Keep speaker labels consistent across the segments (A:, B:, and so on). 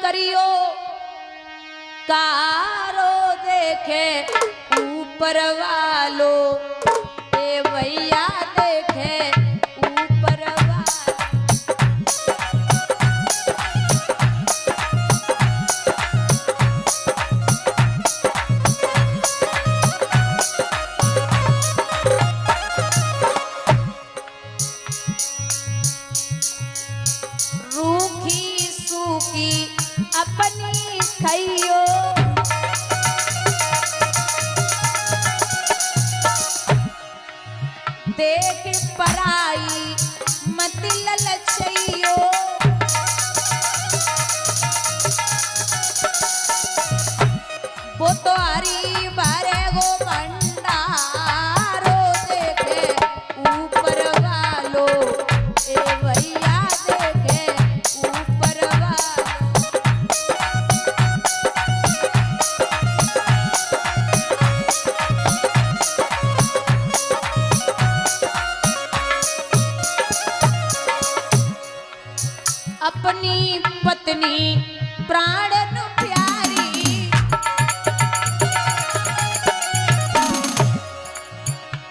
A: करियो कारो देखे ऊपर वालो ए भैया देखे ऊपर वालो। रूखी सूखी अपनी खइयो देख पराई मत ललचइयो। वो तो हरी भरे गो भंडारो देखे ऊपर वालो ए भैया देखे ऊपर वालो। अपनी पत्नी प्राणन प्यारी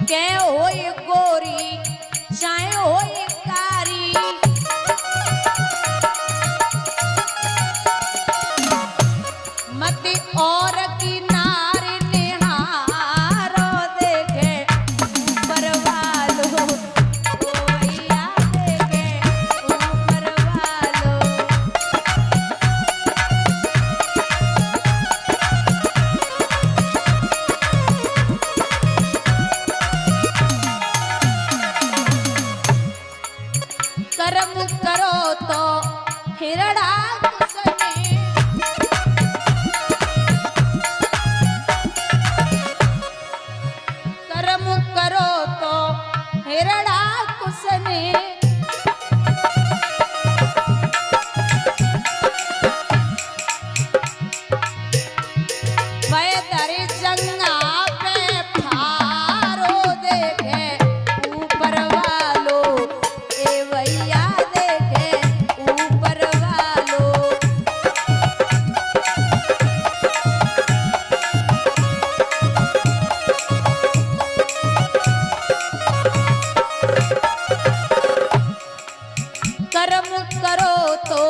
A: के होय गोरी चाहे होय कारी। मत और की नारी निहारो देखे ऊपर वालो ओ भैया देखे ऊपर वालो। कर्म करो तो हिरड़ा कुसने कर्म करो तो हिरड़ा कुसने। पैदर जंगा पे फारो देखे ऊपर वालो ए भैया देखे ऊपर वालो। कर्म करो तो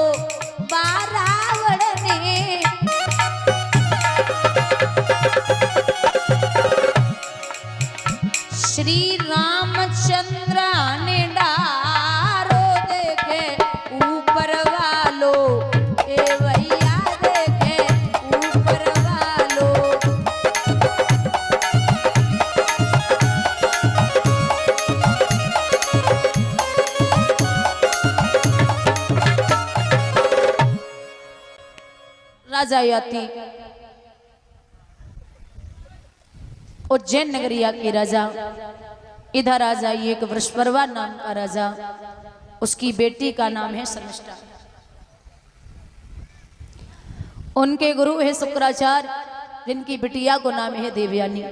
A: बारावण ने श्री रामचंद्र ने डारो देखे ऊपर वालो ए भैया देखे ऊपर वालो। राजा यति उज्जैन नगरिया के राजा इधर आ जाइए। एक वृषपर्वा नाम का राजा, उसकी बेटी का नाम है शर्मिष्ठा। उनके गुरु है शुक्राचार्य, जिनकी बिटिया को नाम है देवयानी।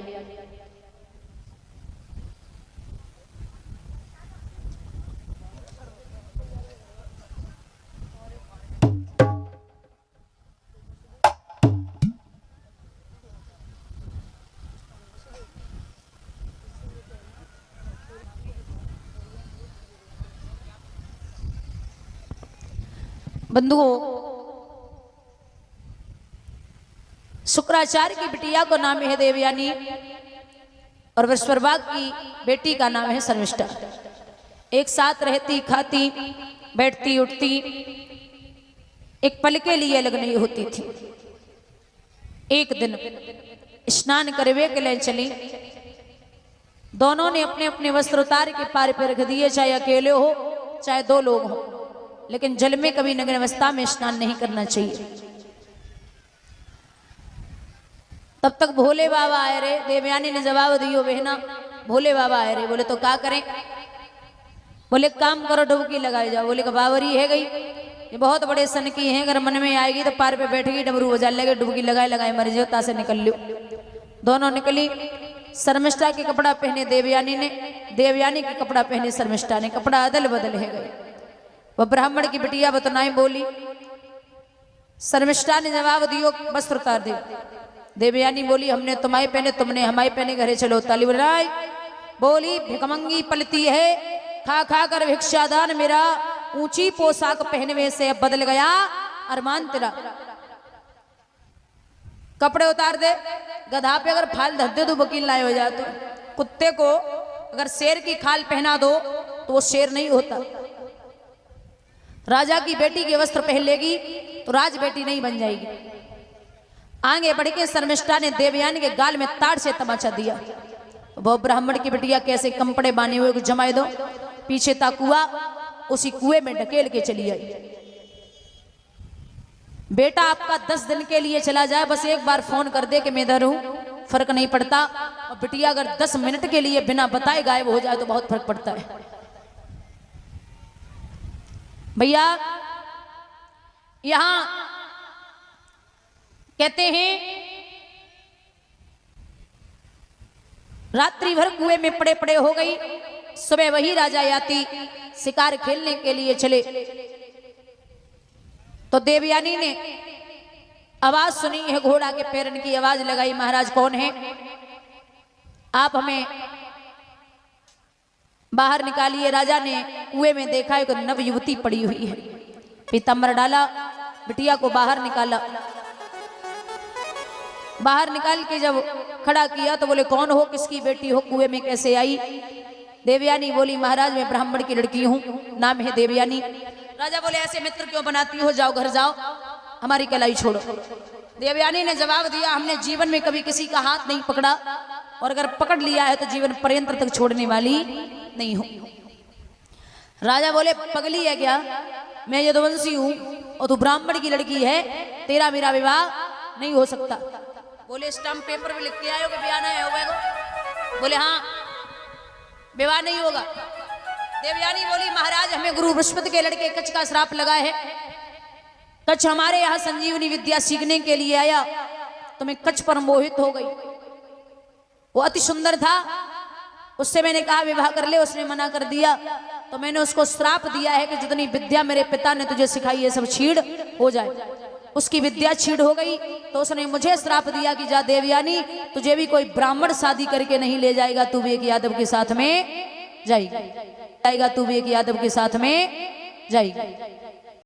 A: बंधुओं, शुक्राचार्य की बिटिया को नाम है देवयानी और वृषपर्वा की बेटी का नाम है शर्मिष्ठा। एक साथ रहती, खाती, बैठती, उठती, एक पल के लिए अलग नहीं होती थी। एक दिन स्नान करवे के लिए चली। दोनों ने अपने अपने वस्त्र उतार के पार पे रख दिए, चाहे अकेले हो चाहे दो लोग हो, लेकिन जल में कभी नग्न अवस्था में स्नान नहीं करना चाहिए। तब तक भोले बाबा आए रे। देवयानी ने जवाब दियो, बहना भोले बाबा आए रे। बोले तो क्या करें? बोले काम करो, डुबकी लगाई जाओ। बोले बावरी है गई, ये बहुत बड़े सन की हैं, अगर मन में आएगी तो पार पे बैठेगी, डमरू बजा लगे, डुबकी लगाए लगाए मर जाओ, ता से निकल लो। दोनों निकली। शर्मिष्ठा के कपड़ा पहने देवयानी ने, देवयानी के कपड़ा पहने शर्मिष्ठा ने। कपड़ा अदल बदल है गए। वह ब्राह्मण की बिटिया बतनाई बोली, शर्मिष्ठा ने जवाब दियो वस्त्र उतार दे। देवयानी बोली हमने तुम्हारे पहने, तुमने हमारे पहने, घरे चलो। ताली बजाई। बोली भिखमंगी पलती है, खा खा कर भिक्षादान मेरा, ऊंची पोशाक पहनवे से अब बदल गया अरमान तेरा। कपड़े उतार दे। गधा पे अगर फाल धर दे तो वकील लाए हो जाए। तो कुत्ते को अगर शेर की खाल पहना दो तो वो शेर नहीं होता। राजा की बेटी के वस्त्र पहन लेगी तो राज बेटी नहीं बन जाएगी। आगे बढ़ के शर्मिष्ठा ने देवयानी के गाल में ताड़ से तमाचा दिया। वो ब्राह्मण की बेटिया कैसे कपड़े बांधे हुए को जमाए दो। पीछे था कुआ, उसी कुएं में ढकेल के चली आई। बेटा आपका 10 दिन के लिए चला जाए, बस एक बार फोन कर दे कि मैं इधर हूं, फर्क नहीं पड़ता। और बिटिया अगर 10 मिनट के लिए बिना बताए गायब हो जाए तो बहुत फर्क पड़ता है। भैया यहां कहते हैं रात्रि भर कुएं में पड़े पड़े हो गई। सुबह वही राजा याति शिकार खेलने के लिए चले तो देवयानी ने आवाज सुनी है, घोड़ा के पैरन की आवाज लगाई। महाराज कौन है आप, हमें बाहर निकालिए। राजा ने कुएं में देखा एक नव युवती पड़ी हुई है। पीताम्बर डाला, बिटिया को बाहर निकाला। बाहर निकाल के जब खड़ा किया तो बोले कौन हो, किसकी बेटी हो, कुएं में कैसे आई। देवयानी बोली महाराज मैं ब्राह्मण की लड़की हूं, नाम है देवयानी। राजा बोले ऐसे मित्र क्यों बनाती हो, जाओ घर जाओ, हमारी कलाई छोड़ो। देवयानी ने जवाब दिया हमने जीवन में कभी किसी का हाथ नहीं पकड़ा, और अगर पकड़ लिया है तो जीवन पर्यंत तक छोड़ने वाली नहीं हूं। राजा बोले पगली है क्या, मैं यदुवंशी हूं और तू ब्राह्मण की लड़की है, तेरा मेरा विवाह नहीं हो सकता। बोले स्टाम्प पेपर में लिख के आयो कि ब्याह नहीं होगा। बोले हाँ विवाह नहीं होगा। देवयानी बोली महाराज हमें गुरु बृहस्पति के लड़के कच्छ का श्राप लगा है। कच्छ हमारे यहाँ संजीवनी विद्या सीखने के लिए आया तो मैं कच्छ पर मोहित हो गई। वो अति सुंदर था, उससे मैंने कहा विवाह कर ले, उसने मना कर दिया। तो मैंने उसको श्राप दिया है कि जितनी विद्या मेरे पिता ने तुझे सिखाई है सब छीड़ हो जाए। उसकी विद्या छीड़ हो गई तो उसने मुझे श्राप दिया कि जा देवयानी तुझे भी कोई ब्राह्मण शादी करके नहीं ले जाएगा, तू भी एक यादव के साथ में जाएगी, तू भी एक यादव के साथ में जाएगी।